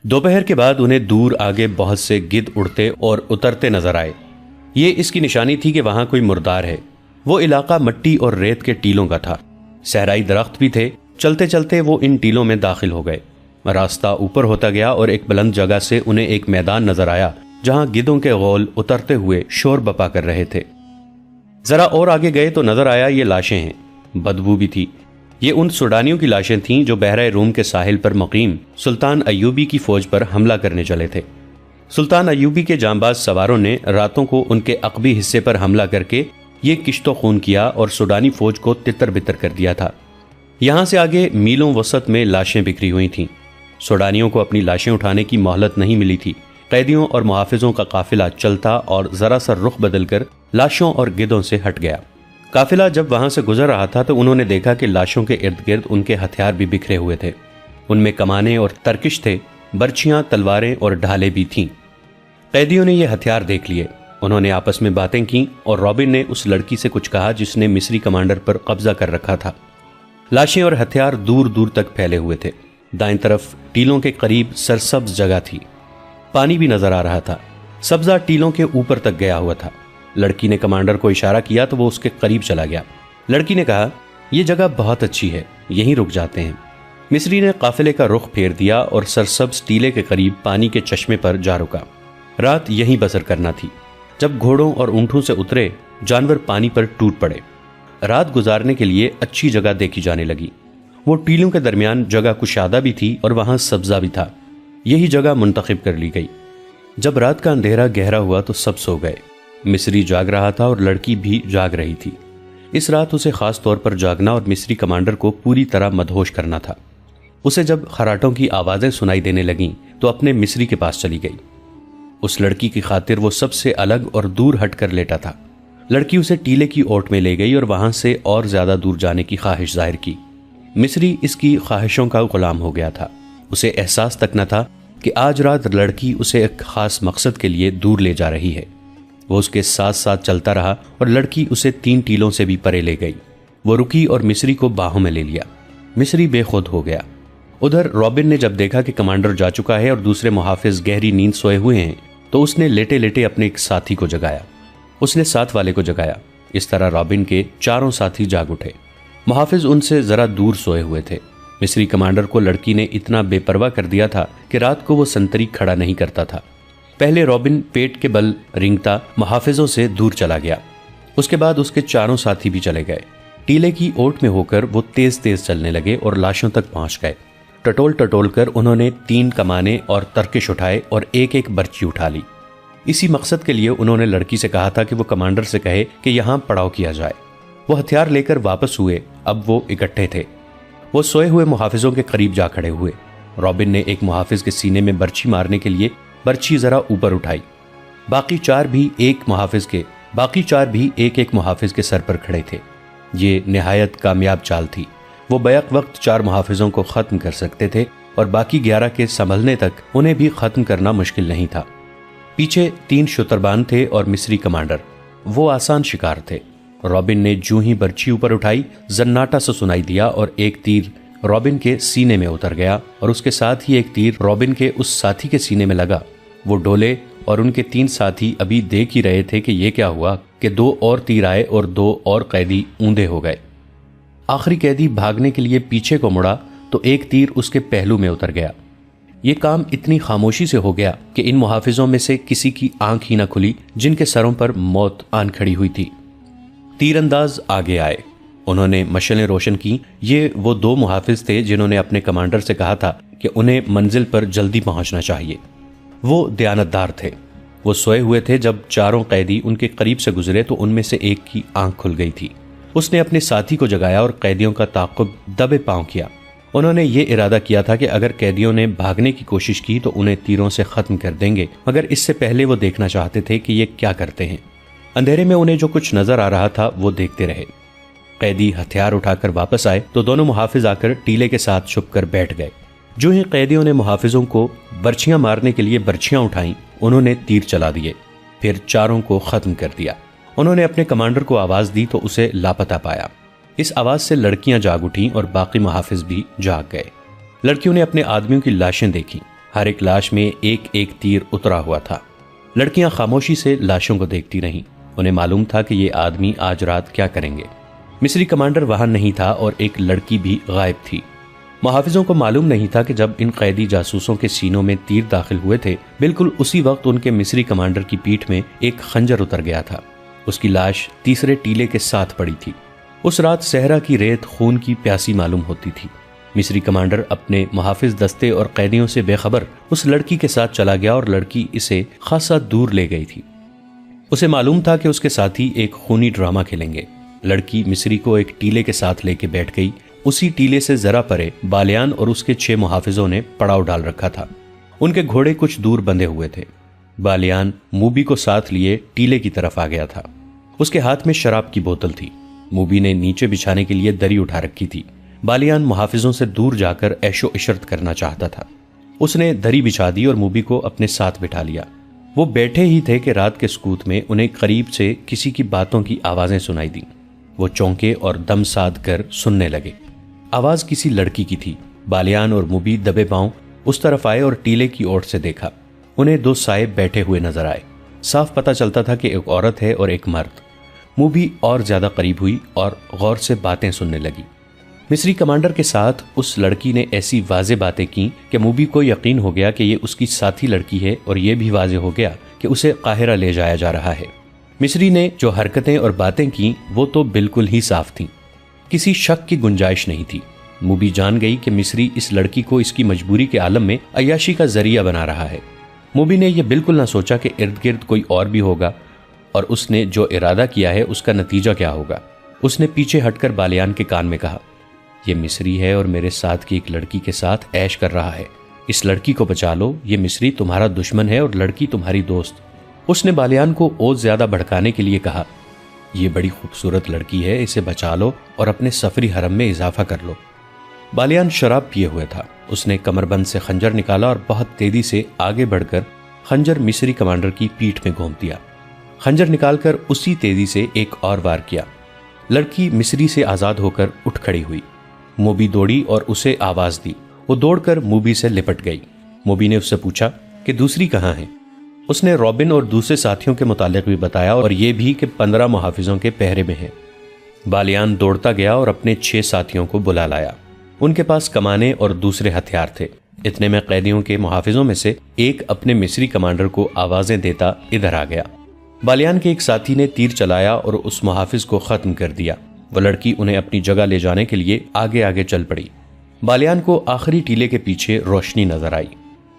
दोपहर के बाद उन्हें दूर आगे बहुत से गिद्ध उड़ते और उतरते नजर आए। ये इसकी निशानी थी कि वहां कोई मुर्दार है। वो इलाका मिट्टी और रेत के टीलों का था। सहराई दरख्त भी थे। चलते चलते वो इन टीलों में दाखिल हो गए। रास्ता ऊपर होता गया और एक बुलंद जगह से उन्हें एक मैदान नजर आया जहां गिद्धों के गौल उतरते हुए शोर बपा कर रहे थे। जरा और आगे गए तो नजर आया ये लाशें हैं। बदबू भी थी। ये उन सूडानियों की लाशें थीं जो बहरा रूम के साहिल पर मुकीम सुल्तान अय्यूबी की फौज पर हमला करने चले थे। सुल्तान अय्यूबी के जांबाज सवारों ने रातों को उनके अकबी हिस्से पर हमला करके ये किश्तो खून किया और सूडानी फौज को तितर बितर कर दिया था। यहां से आगे मीलों वसत में लाशें बिखरी हुई थीं। सूडानियों को अपनी लाशें उठाने की मोहलत नहीं मिली थी। कैदियों और मुहाफिजों का काफिला चलता और जरा सा रुख बदलकर लाशों और गिद्धों से हट गया। काफिला जब वहां से गुजर रहा था तो उन्होंने देखा कि लाशों के इर्द गिर्द उनके हथियार भी बिखरे हुए थे। उनमें कमाने और तरकिश थे, बर्छियां, तलवारें और ढालें भी थीं। कैदियों ने यह हथियार देख लिए। उन्होंने आपस में बातें की और रॉबिन ने उस लड़की से कुछ कहा जिसने मिस्री कमांडर पर कब्जा कर रखा था। लाशें और हथियार दूर दूर तक फैले हुए थे। दाएं तरफ टीलों के करीब सरसब्ज जगह थी। पानी भी नजर आ रहा था। सब्जा टीलों के ऊपर तक गया हुआ था। लड़की ने कमांडर को इशारा किया तो वो उसके करीब चला गया। लड़की ने कहा, यह जगह बहुत अच्छी है, यहीं रुक जाते हैं। मिस्री ने काफिले का रुख फेर दिया और सरसब्ज टीले के करीब पानी के चश्मे पर जा रुका। रात यहीं बसर करना थी। जब घोड़ों और ऊंटों से उतरे जानवर पानी पर टूट पड़े। रात गुजारने के लिए अच्छी जगह देखी जाने लगी। वो टीलों के दरमियान जगह कुशादा भी थी और वहां सब्जा भी था। यही जगह मुंतखब कर ली गई। जब रात का अंधेरा गहरा हुआ तो सब सो गए। मिस्री जाग रहा था और लड़की भी जाग रही थी। इस रात उसे खास तौर पर जागना और मिस्री कमांडर को पूरी तरह मदहोश करना था। उसे जब खराटों की आवाजें सुनाई देने लगीं तो अपने मिस्री के पास चली गई। उस लड़की की खातिर वो सबसे अलग और दूर हटकर लेटा था। लड़की उसे टीले की ओट में ले गई और वहां से और ज्यादा दूर जाने की ख्वाहिश जाहिर की। मिस्री इसकी ख्वाहिशों का गुलाम हो गया था। उसे एहसास तक न था कि आज रात लड़की उसे एक खास मकसद के लिए दूर ले जा रही है। वो उसके साथ साथ चलता रहा और लड़की उसे 3 टीलों से भी परे ले गई। वो रुकी और मिस्री को बाहों में ले लिया। मिस्री बेखुद हो गया। उधर रॉबिन ने जब देखा कि कमांडर जा चुका है और दूसरे मुहाफिज गहरी नींद सोए हुए हैं तो उसने लेटे लेटे अपने एक साथी को जगाया। उसने साथ वाले को जगाया। इस तरह रॉबिन के चारों साथी जाग उठे। मुहाफिज उनसे जरा दूर सोए हुए थे। मिस्री कमांडर को लड़की ने इतना बेपरवाह कर दिया था कि रात को वो संतरी खड़ा नहीं करता था। पहले रॉबिन पेट के बल रिंगता मुहाफिजों से दूर चला गया। उसके बाद उसके चारों साथी भी चले गए। टीले की ओट में होकर वो तेज तेज चलने लगे और लाशों तक पहुंच गए। टटोल टटोल कर उन्होंने 3 कमाने और तरकिश उठाए और एक एक बर्ची उठा ली। इसी मकसद के लिए उन्होंने लड़की से कहा था कि वो कमांडर से कहे कि यहां पड़ाव किया जाए। वो हथियार लेकर वापस हुए। अब वो इकट्ठे थे। वो सोए हुए मुहाफिजों के करीब जा खड़े हुए। रॉबिन ने एक मुहाफिज के सीने में बर्छी मारने के लिए बर्छी जरा ऊपर उठाई। बाकी चार भी एक एक मुहाफिज के सर पर खड़े थे। ये निहायत कामयाब चाल थी। वो बैक वक्त 4 मुहाफिजों को खत्म कर सकते थे और बाकी 11 के संभलने तक उन्हें भी खत्म करना मुश्किल नहीं था। पीछे 3 शुतरबान थे और मिस्री कमांडर। वो आसान शिकार थे। रॉबिन ने जूं ही बर्छी ऊपर उठाई, जन्नाटा से सुनाई दिया और एक तीर रॉबिन के सीने में उतर गया और उसके साथ ही एक तीर रॉबिन के उस साथी के सीने में लगा। वो डोले और उनके 3 साथी अभी देख ही रहे थे कि ये क्या हुआ कि 2 और तीर आए और 2 और कैदी ऊंधे हो गए। आखिरी कैदी भागने के लिए पीछे को मुड़ा तो एक तीर उसके पहलू में उतर गया। ये काम इतनी खामोशी से हो गया कि इन मुहाफिजों में से किसी की आंख ही न खुली जिनके सरों पर मौत आन खड़ी हुई थी। तीरंदाज आगे आए। उन्होंने मशलें रोशन की। ये वो 2 मुहाफिज थे जिन्होंने अपने कमांडर से कहा था कि उन्हें मंजिल पर जल्दी पहुंचना चाहिए। वो दयानतदार थे। वो सोए हुए थे। जब चारों कैदी उनके करीब से गुजरे तो उनमें से एक की आंख खुल गई थी। उसने अपने साथी को जगाया और कैदियों का ताक़ुब दबे पांव किया। उन्होंने ये इरादा किया था कि अगर कैदियों ने भागने की कोशिश की तो उन्हें तीरों से खत्म कर देंगे, मगर इससे पहले वो देखना चाहते थे कि ये क्या करते हैं। अंधेरे में उन्हें जो कुछ नजर आ रहा था वो देखते रहे। कैदी हथियार उठाकर वापस आए तो दोनों मुहाफिज आकर टीले के साथ छुपकर बैठ गए। जो ही कैदियों ने मुहाफिजों को बर्छियां मारने के लिए बर्छियां उठाई, उन्होंने तीर चला दिए। फिर चारों को खत्म कर दिया। उन्होंने अपने कमांडर को आवाज दी तो उसे लापता पाया। इस आवाज से लड़कियां जाग उठीं और बाकी मुहाफिज भी जाग गए। लड़कियों ने अपने आदमियों की लाशें देखी। हर एक लाश में एक एक तीर उतरा हुआ था। लड़कियां खामोशी से लाशों को देखती रहीं। उन्हें मालूम था कि ये आदमी आज रात क्या करेंगे। मिस्री कमांडर वहां नहीं था और एक लड़की भी गायब थी। मुहाफिजों को मालूम नहीं था कि जब इन कैदी जासूसों के सीनों में तीर दाखिल हुए थे, बिल्कुल उसी वक्त उनके मिस्री कमांडर की पीठ में एक खंजर उतर गया था। उसकी लाश तीसरे टीले के साथ पड़ी थी। उस रात सहरा की रेत खून की प्यासी मालूम होती थी। मिस्री कमांडर अपने मुहाफिज दस्ते और कैदियों से बेखबर उस लड़की के साथ चला गया और लड़की इसे खासा दूर ले गई थी। उसे मालूम था कि उसके साथी एक खूनी ड्रामा खेलेंगे। लड़की मिस्री को एक टीले के साथ लेके बैठ गई। उसी टीले से जरा परे बालियान और उसके 6 मुहाफिजों ने पड़ाव डाल रखा था। उनके घोड़े कुछ दूर बंधे हुए थे। बालियान मूबी को साथ लिए टीले की तरफ आ गया था। उसके हाथ में शराब की बोतल थी। मूबी ने नीचे बिछाने के लिए दरी उठा रखी थी। बालियान मुहाफिजों से दूर जाकर ऐशो इशरत करना चाहता था। उसने दरी बिछा दी और मूबी को अपने साथ बिठा लिया। वो बैठे ही थे कि रात के सकूत में उन्हें करीब से किसी की बातों की आवाजें सुनाई दी। वो चौंके और दम साध कर सुनने लगे। आवाज किसी लड़की की थी। बालियान और मूबी दबे पांव उस तरफ आए और टीले की ओर से देखा। उन्हें 2 साहिब बैठे हुए नजर आए। साफ पता चलता था कि एक औरत है और एक मर्द। मूबी और ज्यादा करीब हुई और गौर से बातें सुनने लगी। मिस्री कमांडर के साथ उस लड़की ने ऐसी वाजे बातें की कि मूबी को यकीन हो गया कि ये उसकी साथी लड़की है और यह भी वाजे हो गया कि उसे काहिरा ले जाया जा रहा है। मिस्री ने जो हरकतें और बातें की वो तो बिल्कुल ही साफ थीं। किसी शक की गुंजाइश नहीं थी। मूबी जान गई कि मिस्री इस लड़की को इसकी मजबूरी के आलम में अय्याशी का जरिया बना रहा है। मूबी ने यह बिल्कुल ना सोचा कि इर्द गिर्द कोई और भी होगा और उसने जो इरादा किया है उसका नतीजा क्या होगा। उसने पीछे हटकर बालियान के कान में कहा, यह मिस्री है और मेरे साथ की एक लड़की के साथ ऐश कर रहा है। इस लड़की को बचा लो। ये मिस्री तुम्हारा दुश्मन है और लड़की तुम्हारी दोस्त। उसने बालियान को और ज्यादा भड़काने के लिए कहा, यह बड़ी खूबसूरत लड़की है, इसे बचा लो और अपने सफरी हरम में इजाफा कर लो। बालियान शराब पिए हुए था। उसने कमरबंद से खंजर निकाला और बहुत तेजी से आगे बढ़कर खंजर मिस्री कमांडर की पीठ में घोंप दिया। खंजर निकालकर उसी तेजी से एक और वार किया। लड़की मिस्री से आजाद होकर उठ खड़ी हुई। मूबी दौड़ी और उसे आवाज दी। वो दौड़कर मूबी से लिपट गई। मूबी ने उससे पूछा कि दूसरी कहाँ है। उसने रॉबिन और दूसरे साथियों के मुतालिक भी बताया और यह भी कि 15 मुहाफिजों के पहरे में है। बालियान दौड़ता गया और अपने 6 साथियों को बुला लाया। उनके पास कमाने और दूसरे हथियार थे। इतने में कैदियों के मुहाफिजों में से एक अपने मिस्री कमांडर को आवाजें देता इधर आ गया। बालियान के एक साथी ने तीर चलाया और उस मुहाफिज को खत्म कर दिया। वो लड़की उन्हें अपनी जगह ले जाने के लिए आगे आगे चल पड़ी। बालियान को आखिरी टीले के पीछे रोशनी नजर आई।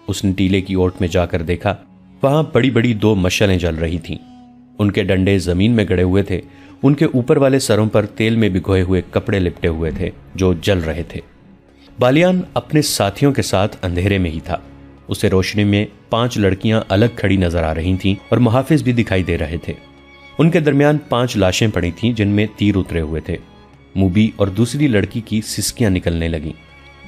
उसने टीले की ओट में जाकर देखा, वहां बड़ी बड़ी 2 मशालें जल रही थीं। उनके डंडे जमीन में गड़े हुए थे। उनके ऊपर वाले सरों पर तेल में भिगोए हुए कपड़े लिपटे हुए थे जो जल रहे थे। बालियान अपने साथियों के साथ अंधेरे में ही था। उसे रोशनी में 5 लड़कियां अलग खड़ी नजर आ रही थीं और मुहाफिज भी दिखाई दे रहे थे। उनके दरमियान 5 लाशें पड़ी थीं जिनमें तीर उतरे हुए थे। मूबी और दूसरी लड़की की सिसकियां निकलने लगीं।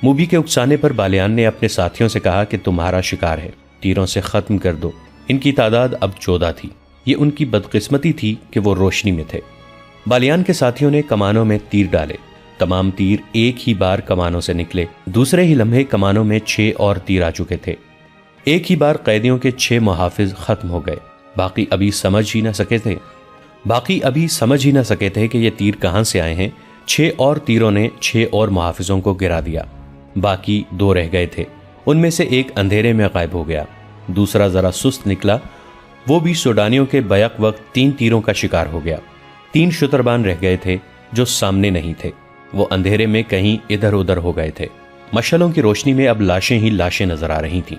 मूबी के उकसाने पर बालियान ने अपने साथियों से कहा कि तुम्हारा शिकार है, तीरों से खत्म कर दो। इनकी तादाद अब 14 थी। ये उनकी बदकिस्मती थी कि वो रोशनी में थे। बालियान के साथियों ने कमानों में तीर डाले। तमाम तीर एक ही बार कमानों से निकले। दूसरे ही लम्हे कमानों में 6 और तीर आ चुके थे। एक ही बार कैदियों के 6 मुहाफिज खत्म हो गए। बाकी अभी समझ ही ना सके थे कि ये तीर कहां से आए हैं। 6 और तीरों ने 6 और मुहाफिजों को गिरा दिया। बाकी 2 रह गए थे। उनमें से एक अंधेरे में गायब हो गया। दूसरा जरा सुस्त निकला। वो भी सूडानियों के बैक वक्त 3 तीरों का शिकार हो गया। 3 शुतरबान रह गए थे जो सामने नहीं थे। वो अंधेरे में कहीं इधर उधर हो गए थे। मशालों की रोशनी में अब लाशें ही लाशें नजर आ रही थीं।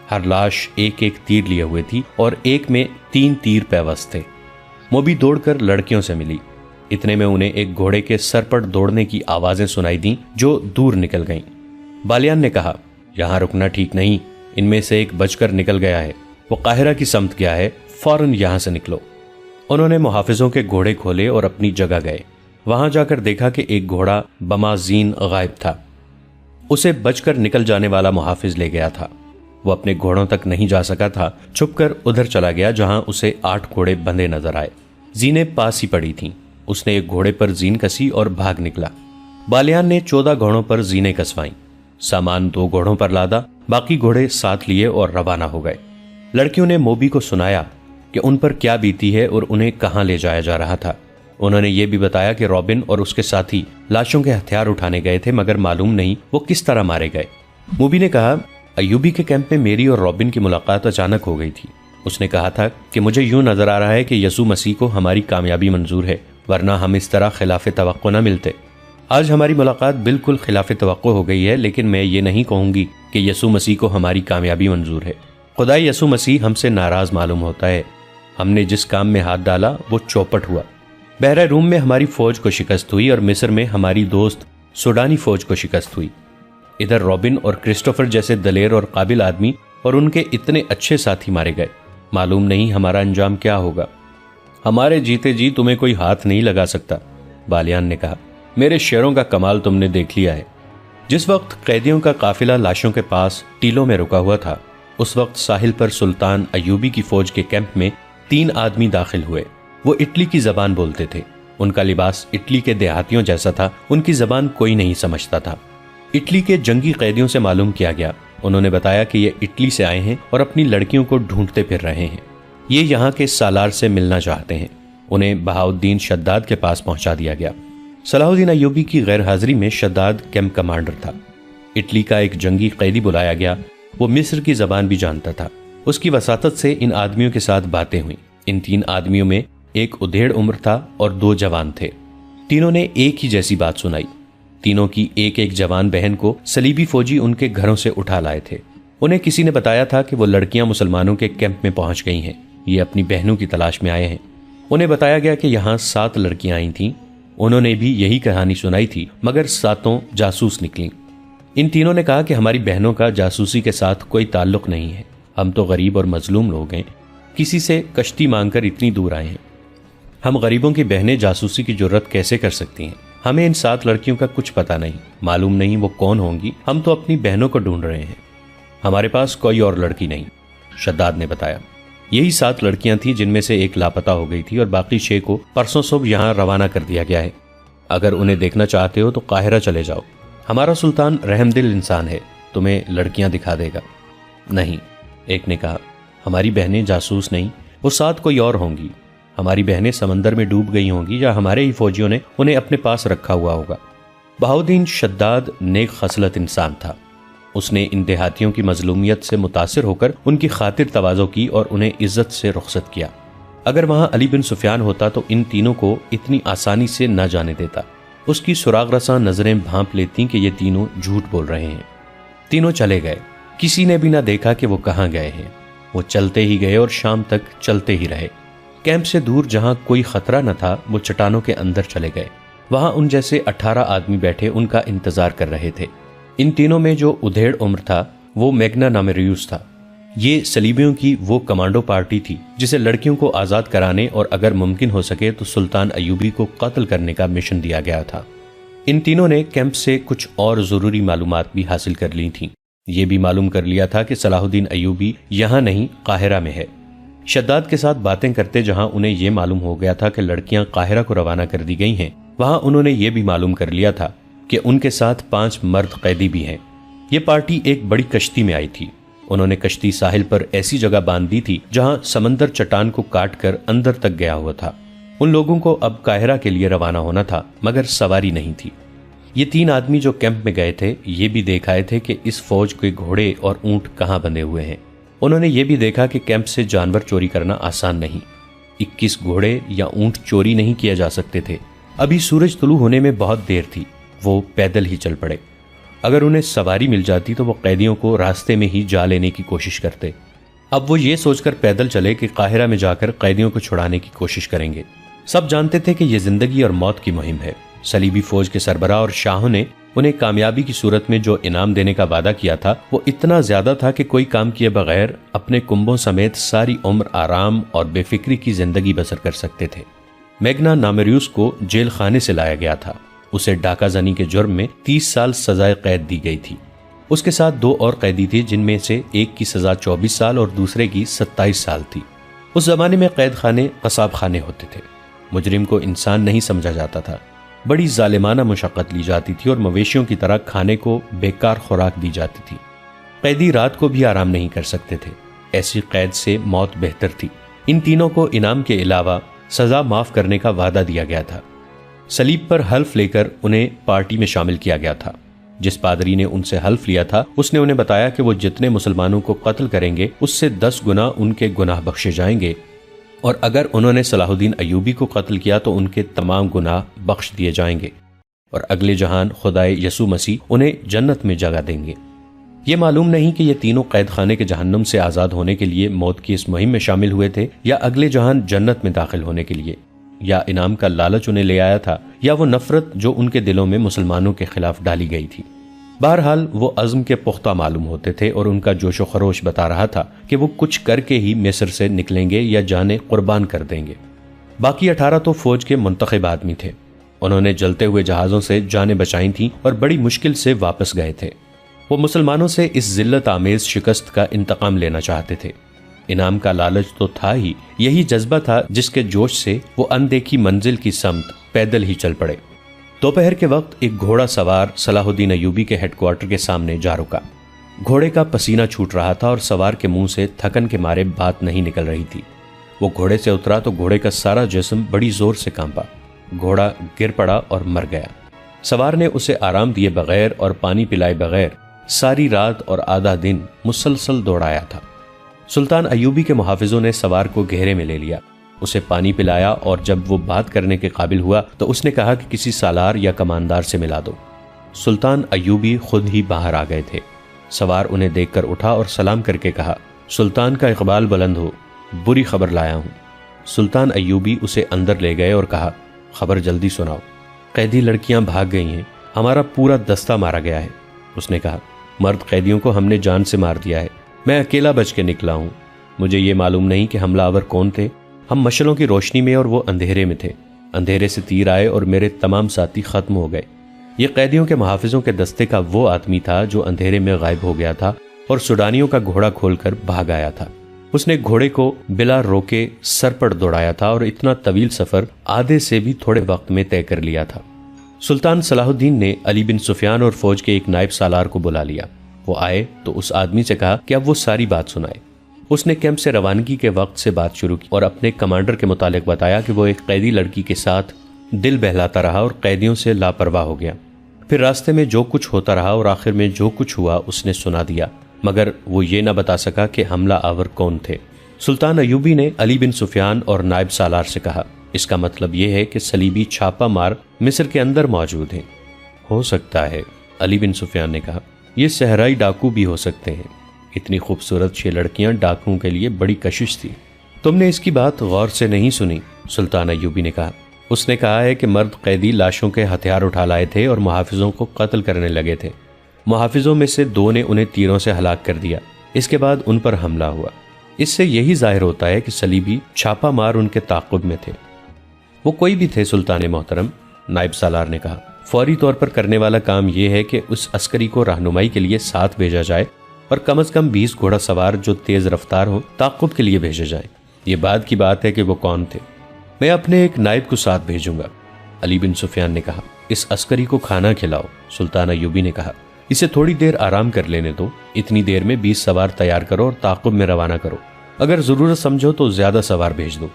हर लाश एक एक तीर लिए हुए थी और एक में 3 तीर पैवस्त थे। मूबी दौड़कर लड़कियों से मिली। इतने में उन्हें एक घोड़े के सर पर दौड़ने की आवाजें सुनाई दी जो दूर निकल गईं। बालियान ने कहा, यहां रुकना ठीक नहीं। इनमें से एक बचकर निकल गया है। वो काहिरा की समत गया है। फौरन यहां से निकलो। उन्होंने मुहाफिजों के घोड़े खोले और अपनी जगह गए। वहां जाकर देखा कि एक घोड़ा बमाजीन गायब था। उसे बचकर निकल जाने वाला मुहाफिज ले गया था। वो अपने घोड़ों तक नहीं जा सका था। छुपकर उधर चला गया जहां उसे 8 घोड़े बंधे नजर आए। जीनें पास ही पड़ी थीं। उसने एक घोड़े पर जीन कसी और भाग निकला। बालियान ने 14 घोड़ों पर जीनें कसवाईं। सामान 2 घोड़ों पर लादा बाकी घोड़े साथ लिए और रवाना हो गए। लड़कियों ने मोबी को सुनाया कि उन पर क्या बीती है और उन्हें कहाँ ले जाया जा रहा था। उन्होंने ये भी बताया कि रॉबिन और उसके साथी लाशों के हथियार उठाने गए थे, मगर मालूम नहीं वो किस तरह मारे गए। मोबी ने कहा, अयूबी के कैंप में मेरी और रॉबिन की मुलाकात अचानक हो गई थी। उसने कहा था कि मुझे यूं नजर आ रहा है कि यसू मसीह को हमारी कामयाबी मंजूर है, वरना हम इस तरह खिलाफ तवक्को न मिलते। आज हमारी मुलाकात बिल्कुल खिलाफ तवक्को हो गई है, लेकिन मैं ये नहीं कहूंगी कि यसू मसीह को हमारी कामयाबी मंजूर है। खुदा यसू मसीह हमसे नाराज मालूम होता है। हमने जिस काम में हाथ डाला वो चौपट हुआ। बहरा रूम में हमारी फौज को शिकस्त हुई और मिस्र में हमारी दोस्त सुडानी फौज को शिकस्त हुई। इधर रॉबिन और क्रिस्टोफर जैसे दलेर और काबिल आदमी और उनके इतने अच्छे साथी मारे गए। मालूम नहीं हमारा अंजाम क्या होगा। हमारे जीते जी तुम्हें कोई हाथ नहीं लगा सकता, बालियान ने कहा। मेरे शेरों का कमाल तुमने देख लिया है। जिस वक्त कैदियों का काफिला लाशों के पास टीलों में रुका हुआ था, उस वक्त साहिल पर सुल्तान अयूबी की फौज के कैंप में 3 आदमी दाखिल हुए। वो इटली की जबान बोलते थे। उनका लिबास इटली के देहातियों जैसा था। उनकी जबान कोई नहीं समझता था। इटली के जंगी कैदियों से मालूम किया गया। उन्होंने बताया कि ये इटली से आए हैं और अपनी लड़कियों को ढूंढते फिर रहे हैं। ये यहाँ के सालार से मिलना चाहते हैं। उन्हें बहाउद्दीन शद्दाद के पास पहुंचा दिया गया। सलाहुद्दीन अयूबी की गैर हाजिरी में शद्दाद कैंप कमांडर था। इटली का एक जंगी कैदी बुलाया गया। वो मिस्र की जबान भी जानता था। उसकी वसातत से इन आदमियों के साथ बातें हुई। इन 3 आदमियों में एक उधेड़ उम्र था और 2 जवान थे। तीनों ने एक ही जैसी बात सुनाई। तीनों की एक एक जवान बहन को सलीबी फौजी उनके घरों से उठा लाए थे। उन्हें किसी ने बताया था कि वो लड़कियां मुसलमानों के कैंप में पहुंच गई हैं। ये अपनी बहनों की तलाश में आए हैं। उन्हें बताया गया कि यहाँ 7 लड़कियां आई थीं। उन्होंने भी यही कहानी सुनाई थी, मगर 7 जासूस निकली। इन तीनों ने कहा कि हमारी बहनों का जासूसी के साथ कोई ताल्लुक नहीं है। हम तो गरीब और मजलूम लोग हैं। किसी से कश्ती मांगकर इतनी दूर आए हैं। हम गरीबों की बहनें जासूसी की जुर्रत कैसे कर सकती हैं? हमें इन 7 लड़कियों का कुछ पता नहीं। मालूम नहीं वो कौन होंगी। हम तो अपनी बहनों को ढूंढ रहे हैं। हमारे पास कोई और लड़की नहीं, शद्दाद ने बताया। यही 7 लड़कियां थीं जिनमें से एक लापता हो गई थी और बाकी 6 को परसों सुबह यहाँ रवाना कर दिया गया है। अगर उन्हें देखना चाहते हो तो काहिरा चले जाओ। हमारा सुल्तान रहमदिल इंसान है, तुम्हें लड़कियां दिखा देगा। नहीं, एक ने कहा, हमारी बहनें जासूस नहीं, वो 7 कोई और होंगी। हमारी बहनें समंदर में डूब गई होंगी या हमारे ही फौजियों ने उन्हें अपने पास रखा हुआ होगा। बहाउद्दीन शद्दाद नेक खसलत इंसान था। उसने इन देहातियों की मजलूमियत से मुतासिर होकर उनकी खातिर तवाज़ो की और उन्हें इज्जत से रुखसत किया। अगर वहां अली बिन सुफियान होता तो इन तीनों को इतनी आसानी से न जाने देता। उसकी सुराग रसा नजरें भांप लेती कि ये तीनों झूठ बोल रहे हैं। तीनों चले गए। किसी ने भी ना देखा कि वो कहाँ गए हैं। वो चलते ही गए और शाम तक चलते ही रहे। कैंप से दूर जहां कोई खतरा न था, वो चट्टानों के अंदर चले गए। वहां उन जैसे 18 आदमी बैठे उनका इंतजार कर रहे थे। इन तीनों में जो उधेड़ उम्र था वो मैग्ना नामेरियुस था। ये सलीबियों की वो कमांडो पार्टी थी जिसे लड़कियों को आज़ाद कराने और अगर मुमकिन हो सके तो सुल्तान अयूबी को कत्ल करने का मिशन दिया गया था। इन तीनों ने कैंप से कुछ और ज़रूरी मालूमात भी हासिल कर ली थीं। ये भी मालूम कर लिया था कि सलाहुद्दीन अयूबी यहाँ नहीं, काहिरा में है। शद्दाद के साथ बातें करते जहां उन्हें यह मालूम हो गया था कि लड़कियां काहिरा को रवाना कर दी गई हैं, वहां उन्होंने ये भी मालूम कर लिया था कि उनके साथ 5 मर्द कैदी भी हैं। ये पार्टी एक बड़ी कश्ती में आई थी। उन्होंने कश्ती साहिल पर ऐसी जगह बांध दी थी जहां समंदर चट्टान को काट कर अंदर तक गया हुआ था। उन लोगों को अब काहिरा के लिए रवाना होना था, मगर सवारी नहीं थी। ये 3 आदमी जो कैंप में गए थे ये भी देख आए थे कि इस फौज के घोड़े और ऊंट कहाँ बंधे हुए हैं। उन्होंने ये भी देखा कि कैंप से जानवर चोरी करना आसान नहीं। 21 घोड़े या ऊंट चोरी नहीं किए जा सकते थे। अभी सूरज तुलू होने में बहुत देर थी। वो पैदल ही चल पड़े। अगर उन्हें सवारी मिल जाती तो वो कैदियों को रास्ते में ही जा लेने की कोशिश करते। अब वो ये सोचकर पैदल चले कि काहिरा में जाकर कैदियों को छुड़ाने की कोशिश करेंगे। सब जानते थे कि यह जिंदगी और मौत की मुहिम है। सलीबी फौज के सरबराह और शाहों ने उन्हें कामयाबी की सूरत में जो इनाम देने का वादा किया था वो इतना ज्यादा था कि कोई काम किए बगैर अपने कुंभों समेत सारी उम्र आराम और बेफिक्री की जिंदगी बसर कर सकते थे। मैग्ना नामेरियुस को जेल खाने से लाया गया था। उसे डाका जनी के जुर्म में 30 साल सजाए कैद दी गई थी। उसके साथ 2 और कैदी थे जिनमें से एक की सजा 24 साल और दूसरे की 27 साल थी। उस जमाने में कैद खाने कसाब खाने होते थे। मुजरिम को इंसान नहीं समझा जाता था। बड़ी जालिमाना मुशक्कत ली जाती थी और मवेशियों की तरह खाने को बेकार खुराक दी जाती थी। कैदी रात को भी आराम नहीं कर सकते थे। ऐसी कैद से मौत बेहतर थी। इन तीनों को इनाम के अलावा सजा माफ करने का वादा दिया गया था। सलीब पर हल्फ लेकर उन्हें पार्टी में शामिल किया गया था। जिस पादरी ने उनसे हल्फ लिया था उसने उन्हें बताया कि वो जितने मुसलमानों को कत्ल करेंगे उससे 10 गुना उनके गुनाह बख्शे जाएंगे, और अगर उन्होंने सलाहुद्दीन अय्यूबी को कत्ल किया तो उनके तमाम गुनाह बख्श दिए जाएंगे और अगले जहान खुदाए यसू मसीह उन्हें जन्नत में जगह देंगे। ये मालूम नहीं कि ये तीनों कैद खाने के जहन्नुम से आज़ाद होने के लिए मौत की इस मुहिम में शामिल हुए थे, या अगले जहान जन्नत में दाखिल होने के लिए, या इनाम का लालच उन्हें ले आया था, या वो नफरत जो उनके दिलों में मुसलमानों के खिलाफ डाली गई थी। बहरहाल वो अज़्म के पुख्ता मालूम होते थे और उनका जोशो खरोश बता रहा था कि वो कुछ करके ही मिस्र से निकलेंगे या जाने कुर्बान कर देंगे। बाकी 18 तो फौज के मुंतखब आदमी थे। उन्होंने जलते हुए जहाज़ों से जानें बचाई थीं और बड़ी मुश्किल से वापस गए थे। वो मुसलमानों से इस जिल्लत आमेज शिकस्त का इंतकाम लेना चाहते थे। इनाम का लालच तो था ही, यही जज्बा था जिसके जोश से वो अनदेखी मंजिल की समत पैदल ही चल पड़े। दोपहर के वक्त एक घोड़ा सवार सलाहुद्दीन अय्यूबी के हेडक्वार्टर के सामने जा रुका। घोड़े का पसीना छूट रहा था और सवार के मुंह से थकन के मारे बात नहीं निकल रही थी। वो घोड़े से उतरा तो घोड़े का सारा जिस्म बड़ी जोर से कांपा। घोड़ा गिर पड़ा और मर गया। सवार ने उसे आराम दिए बगैर और पानी पिलाए बगैर सारी रात और आधा दिन मुसलसल दौड़ाया था। सुल्तान अय्यूबी के मुहाफिजों ने सवार को घेरे में ले लिया, उसे पानी पिलाया और जब वो बात करने के काबिल हुआ तो उसने कहा कि किसी सालार या कमानदार से मिला दो। सुल्तान अय्यूबी खुद ही बाहर आ गए थे। सवार उन्हें देखकर उठा और सलाम करके कहा, सुल्तान का इकबाल बुलंद हो, बुरी खबर लाया हूं। सुल्तान अय्यूबी उसे अंदर ले गए और कहा, खबर जल्दी सुनाओ। कैदी लड़कियां भाग गई हैं, हमारा पूरा दस्ता मारा गया है। उसने कहा, मर्द कैदियों को हमने जान से मार दिया है, मैं अकेला बच के निकला हूं। मुझे ये मालूम नहीं कि हमलावर कौन थे। हम मशलों की रोशनी में और वो अंधेरे में थे। अंधेरे से तीर आए और मेरे तमाम साथी खत्म हो गए। ये कैदियों के मुहाफिजों के दस्ते का वो आदमी था जो अंधेरे में गायब हो गया था और सुडानियों का घोड़ा खोलकर भाग आया था। उसने घोड़े को बिला रोके सर पर दौड़ाया था और इतना तवील सफर आधे से भी थोड़े वक्त में तय कर लिया था। सुल्तान सलाहुद्दीन ने अली बिन सुफियान और फौज के एक नायब सालार को बुला लिया। वो आए तो उस आदमी से कहा कि अब वो सारी बात सुनाए। उसने कैंप से रवानगी के वक्त से बात शुरू की और अपने कमांडर के मुतालिक बताया कि वो एक कैदी लड़की के साथ दिल बहलाता रहा और कैदियों से लापरवाह हो गया। फिर रास्ते में जो कुछ होता रहा और आखिर में जो कुछ हुआ उसने सुना दिया, मगर वो ये ना बता सका कि हमला आवर कौन थे। सुल्तान अय्यूबी ने अली बिन सुफियान और नायब सालार से कहा, इसका मतलब ये है कि सलीबी छापा मार मिस्र के अंदर मौजूद हैं। हो सकता है, अली बिन सुफियान ने कहा, ये सहराई डाकू भी हो सकते हैं। इतनी खूबसूरत 6 लड़कियां डाकुओं के लिए बड़ी कशिश थी। तुमने इसकी बात गौर से नहीं सुनी, सुल्तान अय्यूबी ने कहा। उसने कहा है कि मर्द कैदी लाशों के हथियार उठा लाए थे और मुहाफिजों को कत्ल करने लगे थे। मुहाफिजों में से 2 ने उन्हें तीरों से हलाक कर दिया। इसके बाद उन पर हमला हुआ। इससे यही जाहिर होता है कि सलीबी छापा मार उनके ताक़ुब में थे। वो कोई भी थे सुल्तान मोहतरम, नायब सालार ने कहा। फौरी तौर पर करने वाला काम यह है कि उस अस्करी को रहनुमाई के लिए साथ भेजा जाए और कम से कम 20 घोड़ा सवार जो तेज रफ्तार हो ताक़ुब के लिए भेजे जाए। ये बाद की बात है कि वो कौन थे। मैं अपने एक नायब को साथ भेजूंगा, अली बिन सुफियान ने कहा। इस अस्करी को खाना खिलाओ, सुल्तान अय्यूबी ने कहा। इसे थोड़ी देर आराम कर लेने दो। इतनी देर में 20 सवार तैयार करो और ताक़ुब में रवाना करो। अगर जरूरत समझो तो ज्यादा सवार भेज दो।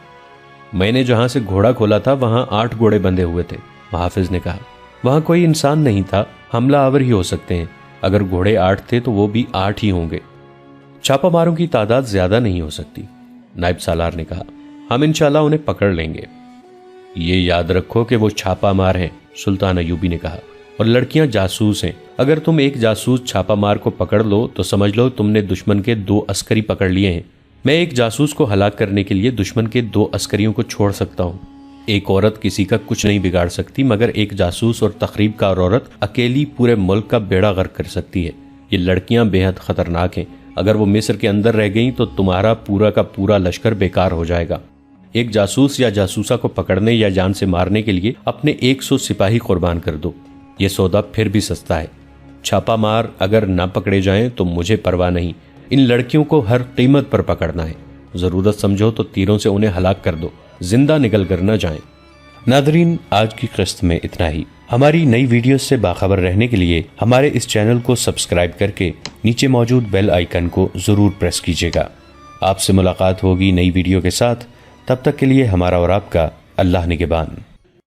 मैंने जहां से घोड़ा खोला था वहां 8 घोड़े बंधे हुए थे, मुहाफिज ने कहा। वहां कोई इंसान नहीं था, हमला आवर ही हो सकते हैं। अगर घोड़े 8 थे तो वो भी 8 ही होंगे। छापामारों की तादाद ज्यादा नहीं हो सकती, नायब सालार ने कहा। हम इंशाल्लाह उन्हें पकड़ लेंगे। ये याद रखो कि वो छापामार हैं, सुल्तान अय्यूबी ने कहा, और लड़कियां जासूस हैं। अगर तुम एक जासूस छापामार को पकड़ लो तो समझ लो तुमने दुश्मन के 2 अस्करी पकड़ लिए हैं। मैं एक जासूस को हलाक करने के लिए दुश्मन के 2 अस्करियों को छोड़ सकता हूँ। एक औरत किसी का कुछ नहीं बिगाड़ सकती, मगर एक जासूस और तखरीबकार औरत अकेली पूरे मुल्क का बेड़ा गर्क कर सकती है। ये लड़कियां बेहद खतरनाक हैं। अगर वो मिस्र के अंदर रह गईं तो तुम्हारा पूरा का पूरा लश्कर बेकार हो जाएगा। एक जासूस या जासूसा को पकड़ने या जान से मारने के लिए अपने 100 सिपाही कुर्बान कर दो। ये सौदा फिर भी सस्ता है। छापा मार अगर ना पकड़े जाएं तो मुझे परवाह नहीं, इन लड़कियों को हर कीमत पर पकड़ना है। जरूरत समझो तो तीरों से उन्हें हलाक कर दो, जिंदा निकल कर न जाएं। नादरीन, आज की किस्त में इतना ही। हमारी नई वीडियोस से बाखबर रहने के लिए हमारे इस चैनल को सब्सक्राइब करके नीचे मौजूद बेल आइकन को जरूर प्रेस कीजिएगा। आपसे मुलाकात होगी नई वीडियो के साथ। तब तक के लिए हमारा और आपका अल्लाह निगहबान।